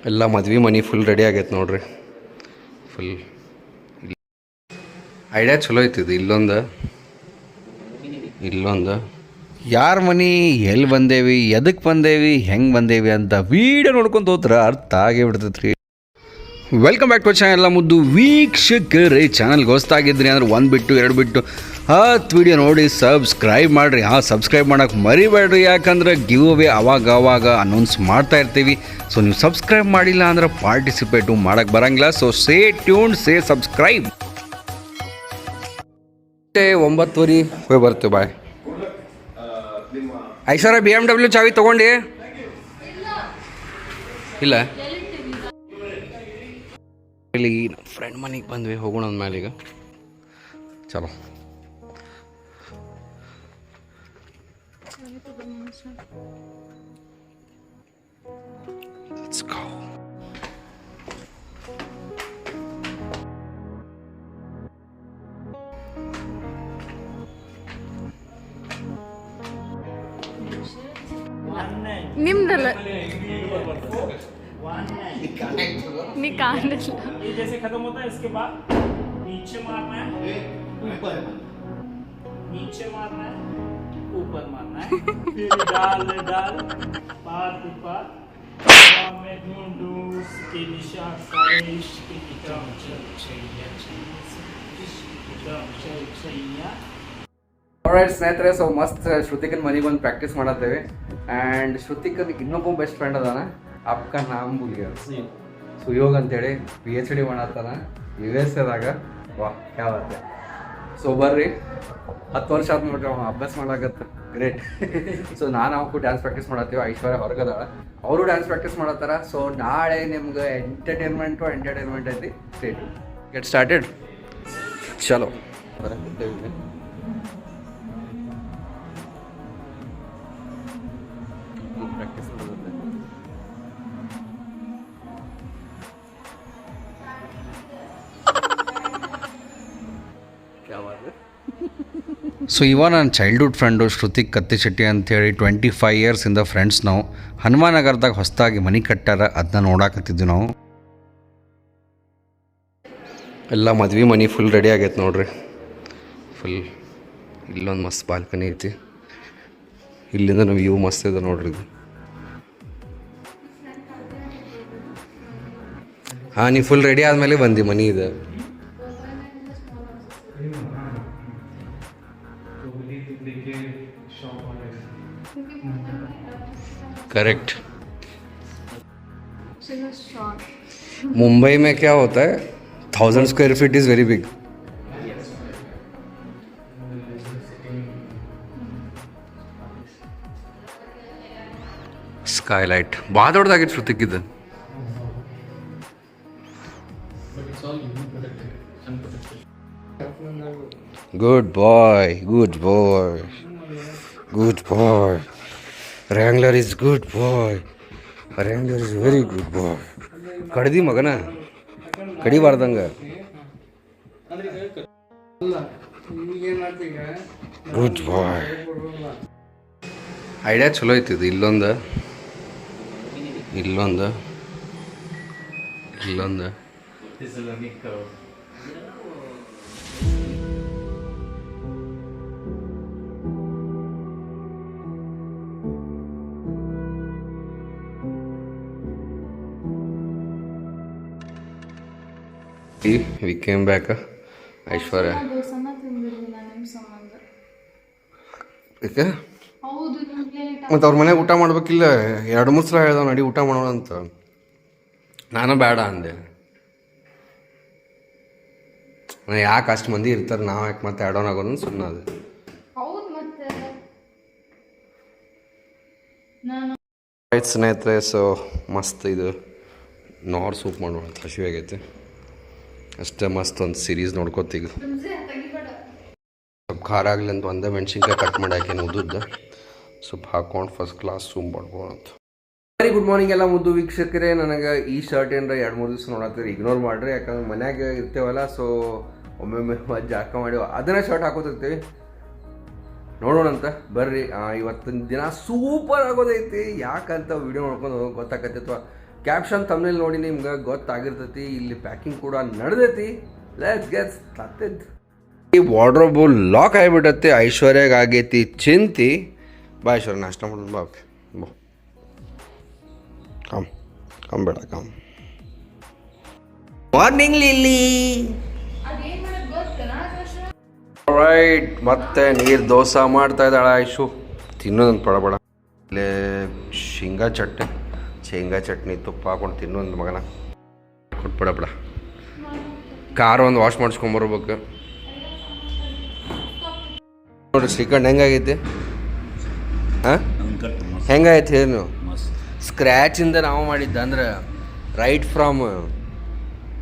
ಎಲ್ಲ ಮದ್ವೆ ಮನೆ ಫುಲ್ ರೆಡಿ ಆಗೈತೆ ನೋಡ್ರಿ. ಫುಲ್ ಐಡಿಯಾ ಚಲೋ ಐತಿದು. ಇಲ್ಲೊಂದು ಯಾರ ಮನೆ ಎಲ್ಲಿ ಬಂದೇವಿ, ಎದಕ್ಕೆ ಬಂದೇವಿ, ಹೆಂಗೆ ಬಂದೇವಿ ಅಂತ ವೀಡಿಯೋ ನೋಡ್ಕೊಂಡು ಹೋದ್ರೆ ಅರ್ಥ ಆಗೇ ಬಿಡ್ತೈತೆ ರೀ. Welcome back to channel. ಎಲ್ಲ ಮುದ್ದು ವೀಕ್ಷಕರೇ, ಚಾನಲ್ಗೆ ಹೊಸ್ತಾಗಿದ್ರಿ ಅಂದ್ರೆ 1 ಬಿಟ್ಟು 2 ಬಿಟ್ಟು 10 ವೀಡಿಯೋ ನೋಡಿ ಸಬ್ಸ್ಕ್ರೈಬ್ ಮಾಡಿರಿ. ಸಬ್ಸ್ಕ್ರೈಬ್ ಮಾಡೋಕೆ ಮರಿಬೇಡ್ರಿ, ಯಾಕಂದ್ರೆ ಗಿವ್ ಅವೇ ಅವಾಗ ಅನೌನ್ಸ್ ಮಾಡ್ತಾ ಇರ್ತೀವಿ. ಸೊ ನೀವು ಸಬ್ಸ್ಕ್ರೈಬ್ ಮಾಡಿಲ್ಲ ಅಂದ್ರೆ ಪಾರ್ಟಿಸಿಪೇಟು ಮಾಡೋಕ್ಕೆ ಬರೋಂಗಿಲ್ಲ. ಸೊ ಸೇ ಟ್ಯೂನ್, ಸೇ ಸಬ್ಸ್ಕ್ರೈಬ್. 9:30 ಹೋಗಿ ಬರ್ತೇವೆ. ಬಾಯ್. ಐಶ್ವರ್ಯ BMW ಚಾವಿ ತೊಗೊಂಡು ಇಲ್ಲ ಇಲ್ಲಿ ಫ್ರೆಂಡ್ ಮನೆಗೆ ಬಂದ್ವಿ. ಹೋಗೋಣ ಅಂದಮೇಲೆ ಈಗ ಚಲೋ. Let's go. निम्न निकाल ये जैसे खत्म होता है इसके बाद नीचे मारना है, ऊपर नीचे मारना है, ऊपर मारना है, फिर डाल पार में ढूंढू उसके निशा सारे इश्क की जाम चल छैया ಆಲ್ರೈಟ್ ಸ್ನೇಹಿತರೆ, ಸೊ ಮಸ್ತ್ ಶ್ರುತಿಕನ್ ಮನೆಗೆ ಬಂದು ಪ್ರಾಕ್ಟೀಸ್ ಮಾಡತ್ತೇವೆ. ಆ್ಯಂಡ್ ಶ್ರುತಿಕನ್ ಇನ್ನೊಬ್ಬ ಬೆಸ್ಟ್ ಫ್ರೆಂಡ್ ಅದಾನ, ಅಪ್ಕ ನಾಮ್ ಭೂಲಿಯ ಸುಯೋಗ್ ಅಂತೇಳಿ PhD ಮಾಡತ್ತಾನ USA ವಾ ಯಾವತ್ತೆ. ಸೊ ಬರ್ರಿ, 10 ವರ್ಷ ಆದ ನೋಡ್ರಿ ಅವ್ನು ಅಭ್ಯಾಸ ಮಾಡಾಕತ್ತ. ಗ್ರೇಟ್. ಸೊ ನಾನು ಅವಕ್ಕೂ ಡ್ಯಾನ್ಸ್ ಪ್ರಾಕ್ಟೀಸ್ ಮಾಡತ್ತೀವಿ. ಐಶ್ವರ್ಯ ಹೊರಗದಾಳ, ಅವರು ಡ್ಯಾನ್ಸ್ ಪ್ರಾಕ್ಟೀಸ್ ಮಾಡತ್ತಾರ. ಸೊ ನಾಳೆ ನಿಮ್ಗೆ ಎಂಟರ್ಟೈನ್ಮೆಂಟ್ ಐತಿ. State get started. ಚಲೋ ಬರತ್ತೇವೆ. ಪ್ರಾಕ್ಟೀಸ್ ಮಾಡೋದು ಸೊ ಇವ ನನ್ನ ಚೈಲ್ಡ್ಹುಡ್ ಫ್ರೆಂಡು ಶ್ರುತಿಕ್ ಕತ್ತಿಶೆಟ್ಟಿ ಅಂಥೇಳಿ 25 ಇಯರ್ಸಿಂದ ಫ್ರೆಂಡ್ಸ್. ನಾವು ಹನುಮಾನಗರದಾಗ ಹೊಸದಾಗಿ ಮನೆ ಕಟ್ಟಾರ, ಅದನ್ನ ನೋಡಾಕತ್ತಿದ್ವಿ ನಾವು. ಎಲ್ಲ ಮದ್ವೆ ಮನೆ ಫುಲ್ ರೆಡಿ ಆಗೈತೆ ನೋಡ್ರಿ. ಫುಲ್ ಇಲ್ಲೊಂದು ಮಸ್ತ್ ಬಾಲ್ಕನಿ ಐತಿ, ಇಲ್ಲಿಂದ ನಾವು ವ್ಯೂ ಮಸ್ತ್ ಇದೆ ನೋಡ್ರಿ. ಇದು ನೀವು ಫುಲ್ ರೆಡಿ ಆದಮೇಲೆ ಬಂದು ಮನೆ ಇದೆ. करेक्ट. मुंबई में क्या होता है, 1000 square feet is very big. Skylight ಭಾಳ ದೊಡ್ಡದಾಗಿತ್ತು ಶ್ರುತಿಕ್ಕಿದ್ದು. Good boy, good boy, good boy. Wrangler is good boy. Wrangler is very good boy. ಕಡ್ದಿ ಮಗನ ಕಡಿಬಾರ್ದಂಗ. ಗುಡ್ ಬಾಯ್. ಐಡಿಯಾ ಚಲೋ ಐತಿದು. ಇಲ್ಲೊಂದು we came back. ಐಶ್ವರ್ಯ ಮತ್ತು ಅವ್ರ ಮನೆಗೆ ಊಟ ಮಾಡ್ಬೇಕಿಲ್ಲ. 2-3 ಸಲ ಹೇಳ್ದವ್ ನಡಿ ಊಟ ಮಾಡೋಣ ಅಂತ. ನಾನು ಬೇಡ ಅಂದೆ. ಯಾಕೆ ಅಷ್ಟು ಮಂದಿ ಇರ್ತಾರೆ, ನಾವು ಯಾಕೆ ಮತ್ತೆ ಆಡೋಣ ಆಗೋದು ಸುಮ್ಮನೆ ಅದು. ಆಯ್ತು ಸ್ನೇಹಿತರೆ, ಸೊ ಮಸ್ತ್ ಇದು ನಾರ್ ಸೂಪ್ ಮಾಡೋಣ. ಹಸಿವಾಗೈತೆ ಅಷ್ಟೇ. ಮಸ್ತ್ ಒಂದು ಸೀರೀಸ್ ನೋಡ್ಕೋತೀಗ. ಸ್ವಲ್ಪ ಖಾರ ಆಗಲಿ ಅಂತ ಒಂದೇ ಮೆಣಸಿನ್ಕಾಯಿ ಕಟ್ ಮಾಡಿ ಹಾಕಿ ಉದ್ದುದ್ದು ಸ್ವಲ್ಪ ಹಾಕೊಂಡು ಫಸ್ಟ್ ಕ್ಲಾಸ್ ಸೂಪ್ ಮಾಡ್ಕೊಳ್ಳೋಂತ. ವೆರಿ ಗುಡ್ ಮಾರ್ನಿಂಗ್ ಎಲ್ಲ ಮುದ್ದು ವೀಕ್ಷಕರೇ. ನನಗೆ ಈ ಶರ್ಟ್ ಏನಾರ 2-3 ದಿವಸ ನೋಡತ್ತೀರಿ, ಇಗ್ನೋರ್ ಮಾಡಿರಿ. ಯಾಕಂದ್ರೆ ಮನ್ಯಾಗ ಇರ್ತೇವಲ್ಲ, ಸೊ ಒಮ್ಮೊಮ್ಮೆ ಜಾಕ ಮಾಡಿ ಅದನ್ನೇ ಶರ್ಟ್ ಹಾಕೋತಿರ್ತೀವಿ. ನೋಡೋಣಂತ ಬರ್ರಿ. ಇವತ್ತಿನ ದಿನ ಸೂಪರ್ ಆಗೋದೈತಿ. ಯಾಕಂತ ವಿಡಿಯೋ ನೋಡ್ಕೊಂಡು ಗೊತ್ತಾಗತ್ತೆ, ಅಥವಾ ಕ್ಯಾಪ್ಷನ್ ತಮ್ಮನೇಲಿ ನೋಡಿ ನಿಮ್ಗೆ ಗೊತ್ತಾಗಿರ್ತೈತಿ. ಇಲ್ಲಿ ಪ್ಯಾಕಿಂಗ್ ಕೂಡ ನಡೆದೈತಿ. Let's get started. ಈ ವಾರ್ಡ್ರೋಬು ಲಾಕ್ ಆಗಿಬಿಟ್ಟತ್ತೆ. ಐಶ್ವರ್ಯಾಗ ಆಗೈತಿ ಚಿಂತಿ. ಬಾ ಐಶ್ವರ್ಯ, ನಾಷ್ಟ ಮಾಡೋದು ಬಾ. ಬಾ ಕಮ್ ಬೇಡ ಕಮ್. Morning lily. ರೈಟ್, ಮತ್ತೆ ನೀರು ದೋಸೆ ಮಾಡ್ತಾ ಇದ್ದಾಳ ಐಶು. ತಿನ್ನೋದೊಂದು ಪಡಬೇಡ. ಇಲ್ಲೇ ಶೇಂಗಾ ಚಟ್ನಿ ತುಪ್ಪ ಹಾಕೊಂಡು ತಿನ್ನೋದು ಮಗನ. ಕೊಟ್ಬಿಡ ಬಿಡ. ಕಾರ್ ಒಂದು ವಾಶ್ ಮಾಡಿಸ್ಕೊಂಬರ್ಬೇಕು ನೋಡ್ರಿ. ಶ್ರೀಖಂಡ್ ಹೆಂಗಾಗೈತಿ? ಹಾಂ, ಹೆಂಗಾಯ್ತು ಹೇಳಿ ನೀವು? ಸ್ಕ್ರ್ಯಾಚಿಂದ ನಾವು ಮಾಡಿದ್ದ ಅಂದ್ರೆ ರೈಟ್ ಫ್ರಮ್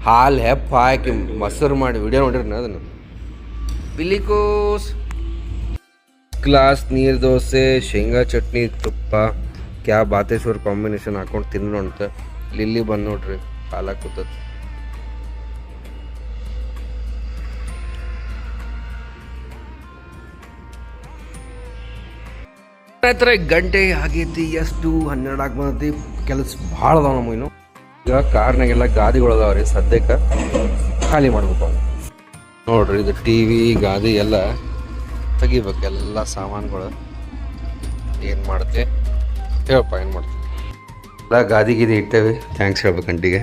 ಹಾಲು ಹೆಪ್ಪ ಹಾಕಿ ಮೊಸರು ಮಾಡಿ ವಿಡಿಯೋ ನೋಡಿರಿ ಅದನ್ನು. ಬಿಲಿಕೋಸ್ ಕ್ಲಾಸ್ ನೀರು ದೋಸೆ, ಶೇಂಗಾ ಚಟ್ನಿ, ತುಪ್ಪ, ಕ್ಯಾ ಬಾತೇಶ್ವರ್ ಕಾಂಬಿನೇಷನ್ ಹಾಕೊಂಡು ತಿನ್ನೋಂತ. ಲಿಲ್ಲಿ ಬಂದು ನೋಡ್ರಿ ಹಾಲು ಕೂತದ. ಹತ್ರ ಗಂಟೆ ಆಗೈತಿ. ಎಷ್ಟು 12 ಆಗಿ ಬಂದೈತಿ. ಕೆಲಸ ಭಾಳ ಅದಾವ ನಮ್ಮ ಇನ್ನು. ಈಗ ಕಾರ್ನಾಗೆಲ್ಲ ಗಾದಿಗಳು ಅದಾವ್ರಿ. ಸದ್ಯಕ್ಕೆ ಖಾಲಿ ಮಾಡ್ಬೇಕು ಅವು ನೋಡ್ರಿ. ಇದು ಟಿ ವಿ ಗಾದಿ ಎಲ್ಲ ತೆಗಿಬೇಕು, ಎಲ್ಲ ಸಾಮಾನುಗಳು. ಏನು ಮಾಡುತ್ತೆ ಹೇಳಪ್ಪ, ಏನು ಮಾಡ್ತೀವಿ? ಎಲ್ಲ ಗಾದಿ ಗೀದಿ ಇಟ್ಟೇವಿ. ಥ್ಯಾಂಕ್ಸ್ ಹೇಳ್ಬೇಕು ಅಂಟಿಗೆ.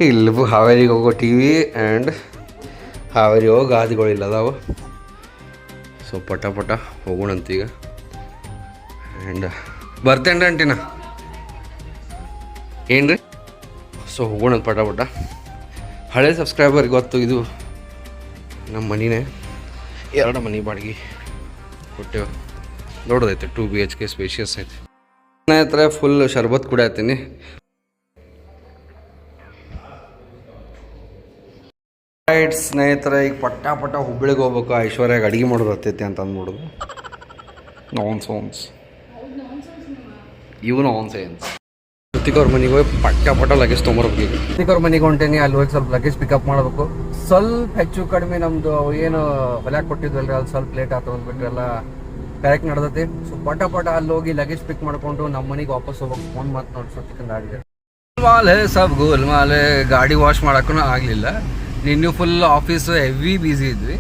ಇಲ್ಲಿ ಹಾವೇರಿಗೆ ಹೋಗೋ ಟಿ ವಿ ಆ್ಯಂಡ್ ಹಾವೇರಿಗೆ ಹೋಗೋ ಗಾದಿಗಳು ಇಲ್ಲ ಅದಾವ. ಸೊ ಪಟ ಹೋಗೋಣಂತ ಈಗ. ಆ್ಯಂಡ್ ಬರ್ತೇನೆ ಅಂಟಿನ ಏನು ರೀ. ಸೊ ಹೋಗೋಣಂತ ಪಟ. ಹಳೆ ಸಬ್ಸ್ಕ್ರೈಬರ್ ಗೊತ್ತು, ಇದು ನಮ್ಮ ಮನಿನೇ. 2 ಮನೆ ಬಾಡಿಗೆ ಕೊಟ್ಟೆವು. ದೊಡ್ಡದೈತೆ, 2 BHK ಸ್ಪೇಷಿಯಸ್ ಐತೆ. ಸ್ನೇಹಿತರೆ ಫುಲ್ ಶರ್ಬತ್ ಕುಡಿಯತ್ತೀನಿ. ರೈಟ್ ಸ್ನೇಹಿತರೆ, ಈಗ ಪಟ ಹುಬ್ಬಳ್ಳಿಗೆ ಹೋಗ್ಬೇಕು. ಐಶ್ವರ್ಯಾಗ ಅಡುಗೆ ಮಾಡೋದು ಬರ್ತೈತಿ ಅಂತ ಅಂದ್ಬಿಡೋದು. ನಾನ್ಸೆನ್ಸ್ ಇವು ನಾನ್ಸೆನ್ಸ್. ಋತಿಕ್ ಅವ್ರ ಮನೆಗೆ ಹೋಗಿ ಪಟ ಲಗೇಜ್ ತೊಗೊಂಬರ್ಬೇಕು. ಋತಿಕ್ ಅವ್ರ ಮನೆಗೆ ಹೊಂಟೇನಿ. ಅಲ್ಲಿ ಹೋಗಿ ಸ್ವಲ್ಪ ಲಗೇಜ್ ಪಿಕಪ್ ಮಾಡಬೇಕು. ಸ್ವಲ್ಪ ಹೆಚ್ಚು ಕಡಿಮೆ ನಮ್ಮದು ಏನು ಹೊಲ್ಯಾಗ ಕೊಟ್ಟಿದ್ವಲ್ರಿ, ಅಲ್ಲಿ ಸ್ವಲ್ಪ ಲೇಟ್ ಆಯ್ತು ಅಂದ್ಬಿಟ್ರೆ ಎಲ್ಲ ಕರೆಕ್ಟ್ ನಡೆದೈತಿ. ಸೊ ಪಟ ಅಲ್ಲಿ ಹೋಗಿ ಲಗೇಜ್ ಪಿಕ್ ಮಾಡ್ಕೊಂಡು ನಮ್ಮ ಮನೆಗೆ ವಾಪಸ್ ಹೋಗ್ಬೇಕು. ಫೋನ್ ಮಾತು ನೋಡಿ ಋತಿಕಂದು ಆಡಿದೆ. ಗೋಲ್ಮಾಲೆ ಸಬ್ ಗೋಲ್ಮಾಲೆ. ಗಾಡಿ ವಾಶ್ ಮಾಡೋಕ್ಕೂ ಆಗಲಿಲ್ಲ. ನಿನ್ನೆ ಫುಲ್ ಆಫೀಸು ಹೆವಿ ಬ್ಯುಸಿ ಇದ್ವಿ.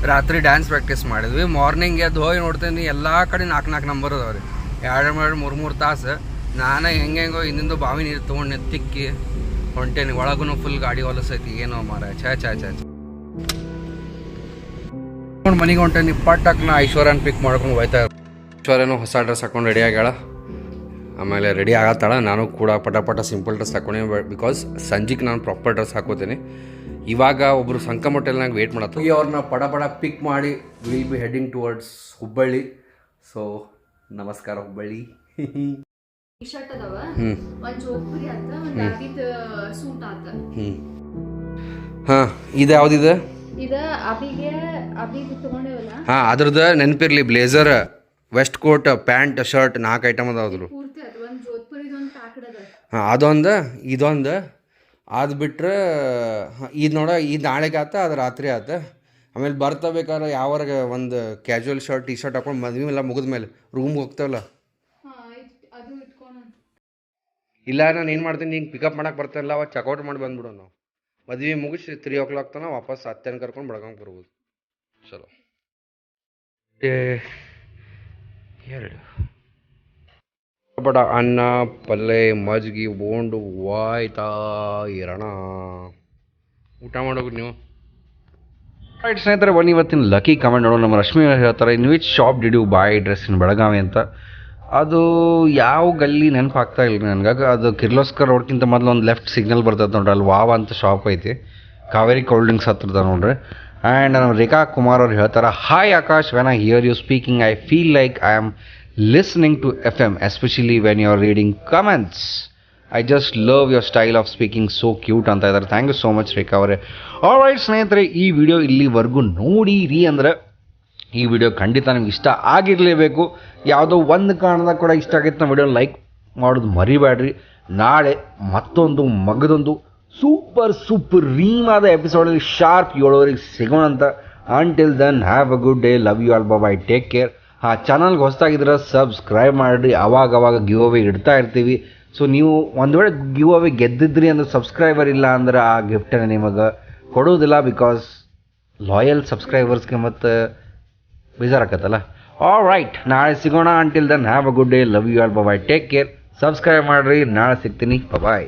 ರಾತ್ರಿ ಡ್ಯಾನ್ಸ್ ಪ್ರಾಕ್ಟೀಸ್ ಮಾಡಿದ್ವಿ. ಮಾರ್ನಿಂಗ್ ಎದ್ದು ಹೋಗಿ ನೋಡ್ತೇನೆ ಎಲ್ಲ ಕಡೆ 4 ನಂಬರ್ ಅದಾವ್ರಿ. 2-3 ತಾಸು ನಾನೇ ಹೆಂಗೋ ಹಿಂದಿಂದು ಬಾವಿ ನೀರು ತೊಗೊಂಡು ತಿಕ್ಕಿ ಹೊಂಟೇನಿ. ಒಳಗೂ ಫುಲ್ ಗಾಡಿ ಹೊಲಸೈತಿ. ಏನೋ ಮಾರ ಛ ಮನೆಗೆ ಹೊಂಟೇನಿ. ಪಟ್ಟಕ್ನ ಐಶ್ವರ್ಯನ ಪಿಕ್ ಮಾಡ್ಕೊಂಡು ಹೋಯ್ತಾ. ಐಶ್ವರ್ಯನೂ ಹೊಸ ಡ್ರೆಸ್ ಹಾಕೊಂಡು ರೆಡಿ ಆಗ್ಯಾಳ. ಆಮೇಲೆ ರೆಡಿ ಆಗತ್ತಾಳ. ನಾನು ಕೂಡ ಪಟ ಸಿಂಪಲ್ ಡ್ರೆಸ್ ಹಾಕೊಂಡೆ. ಬಿಕಾಸ್ ಸಂಜೆಗೆ ನಾನು ಪ್ರಾಪರ್ ಡ್ರೆಸ್ ಹಾಕೋತೀನಿ. ಇವಾಗ ಒಬ್ಬರು ಸಂಕಮ್ ಹೋಟೆಲ್ನಾಗ ವೇಟ್ ಮಾಡತ್ತು. ಅವ್ರನ್ನ ಪಡ ಪಿಕ್ ಮಾಡಿ will be heading towards Hubballi. So ನಮಸ್ಕಾರ ಹುಬ್ಬಳ್ಳಿ. ಟಿ-ಶರ್ಟ್ ಅದಾವ, ಒಂದು ಜೋಧ್ಪುರಿ ಆತ, ಒಂದು ಅಬಿದ್ ಸೂಟ್ ಆತ. ಹಾಂ, ಇದು ಯಾವುದಿದೆ? ಇದು ಅಬಿದ್ ತಗೊಂಡೇವಲ್ಲ. ಹಾಂ, ಅದ್ರದ್ದು ನೆನಪಿರ್ಲಿ. Blazer, vest coat, pant, shirt 4 item ಅದಾವ್ರು. ಪೂರ್ತಿ ಅದು ಒಂದು ಜೋಧ್ಪುರಿದ ಒಂದು ಪ್ಯಾಕೆಟ್ ಅದ. ಹಾಂ, ಅದೊಂದು ಇದೊಂದು. ಅದು ಬಿಟ್ರೆ ಇದು ನೋಡ, ಇದು ನಾಳೆಗೆ ಆತ, ಅದು ರಾತ್ರಿ ಆತ. ಆಮೇಲೆ ಬರ್ತಾ ಬೇಕಾದ್ರೆ ಯಾವಾಗ ಒಂದು ಕ್ಯಾಶುವಲ್ ಶರ್ಟ್ ಟಿ-ಶರ್ಟ್ ಹಾಕೊಂಡು ಮದ್ವೆ ಎಲ್ಲ ಮುಗಿದ ಮೇಲೆ ರೂಮ್ಗೆ ಹೋಗ್ತಾವಲ್ಲ. ಇಲ್ಲ, ನಾನು ಏನು ಮಾಡ್ತೀನಿ, ಹಿಂಗೆ ಪಿಕಪ್ ಮಾಡಕ್ಕೆ ಬರ್ತಾಯಿಲ್ಲ. ಅವಾಗ ಚೆಕ್ಔಟ್ ಮಾಡಿ ಬಂದ್ಬಿಡೋ. ನಾವು ಮದ್ವೆ ಮುಗಿಸಿ 3 o'clock ತನಕ ವಾಪಸ್ 10 ಕರ್ಕೊಂಡು ಬೆಳಗಂಗೆ ಬರ್ಬೋದು. ಚಲೋ. 2 ಅನ್ನ ಪಲ್ಯ ಮಜ್ಜಿಗೆ ಬೋಂಡು ವಾಯ್ತಾ ಇರೋಣ. ಊಟ ಮಾಡೋದು ನೀವು. ರೈಟ್ ಸ್ನೇಹಿತರೆ, ಬನ್ನಿ ಇವತ್ತಿನ ಲಕ್ಕಿ ಕಮೆಂಟ್ ನೋಡೋಣ. ನಮ್ಮ ರಶ್ಮಿ ಹೇಳ್ತಾರೆ, in which shop did you buy dress in Belagavi ಅಂತ. ಅದು ಯಾವ ಗಲ್ಲಿ ನೆನಪಾಗ್ತಾ ಇಲ್ಲ ನನಗೆ. ಅದು ಕಿರ್ಲೋಸ್ಕರ್ ರೋಡ್ಗಿಂತ ಮೊದಲು ಒಂದು ಲೆಫ್ಟ್ ಸಿಗ್ನಲ್ ಬರ್ತದೆ ನೋಡ್ರಿ, ಅಲ್ಲಿ ವಾವ ಅಂತ ಶಾಪ್ ಐತಿ. ಕಾವೇರಿ ಕೋಲ್ಡ್ ಡ್ರಿಂಕ್ಸ್ ಹತ್ರದ ನೋಡ್ರಿ. ಆ್ಯಂಡ್ ನಮ್ಮ ರೇಖಾ ಕುಮಾರ್ ಅವ್ರು ಹೇಳ್ತಾರೆ, hi Akash, when I hear you speaking I feel like I am listening to FM, especially when you are reading comments. I just love your style of speaking, so cute ಅಂತ ಇದ್ದಾರೆ. Thank you so much ರೇಖಾ ಅವರೇ. All right ಸ್ನೇಹಿತರೆ, ಈ video ಇಲ್ಲಿವರೆಗೂ ನೋಡಿರಿ ಅಂದರೆ ಈ video ಖಂಡಿತ ನಿಮ್ಗೆ ಇಷ್ಟ ಆಗಿರಲೇಬೇಕು. ಯಾವುದೋ ಒಂದು ಕಾರಣದಾಗ ಕೂಡ ಇಷ್ಟ ಆಗಿತ್ತು ನಮ್ಮ ವಿಡಿಯೋ ಲೈಕ್ ಮಾಡೋದು ಮರಿಬೇಡ್ರಿ. ನಾಳೆ ಮತ್ತೊಂದು ಮಗದೊಂದು ಸೂಪರ್ ರೀಮಾದ ಎಪಿಸೋಡಲ್ಲಿ ಶಾರ್ಪ್ 7 ಸಿಗೋಣ ಅಂತ. Until then have a good day, love you all, bye, take care. ಚಾನಲ್ಗೆ ಹೊಸದಾಗಿದ್ರೆ ಸಬ್ಸ್ಕ್ರೈಬ್ ಮಾಡಿರಿ, ಅವಾಗ ಗಿವ್ ಅವೇ ಇಡ್ತಾ ಇರ್ತೀವಿ. ಸೊ ನೀವು ಒಂದು ವೇಳೆ ಗಿವ್ ಅವೇ ಗೆದ್ದಿದ್ರಿ ಅಂದ್ರೆ ಸಬ್ಸ್ಕ್ರೈಬರ್ ಇಲ್ಲ ಅಂದ್ರೆ ಆ ಗಿಫ್ಟನ್ನು ನಿಮಗೆ ಕೊಡೋದಿಲ್ಲ, ಬಿಕಾಸ್ ಲಾಯಲ್ ಸಬ್ಸ್ಕ್ರೈಬರ್ಸ್ಗೆ ಮತ್ತು ಬೇಜಾರಾಕತ್ತಲ್ಲ. ಆಲ್ ರೈಟ್, ನಾಳೆ ಸಿಗೋಣ. Until then have a good day, love you all, bye, take care. Subscribe ಮಾಡಿರಿ, ನಾಳೆ ಸಿಗ್ತೀನಿ, ಬಾಯ್.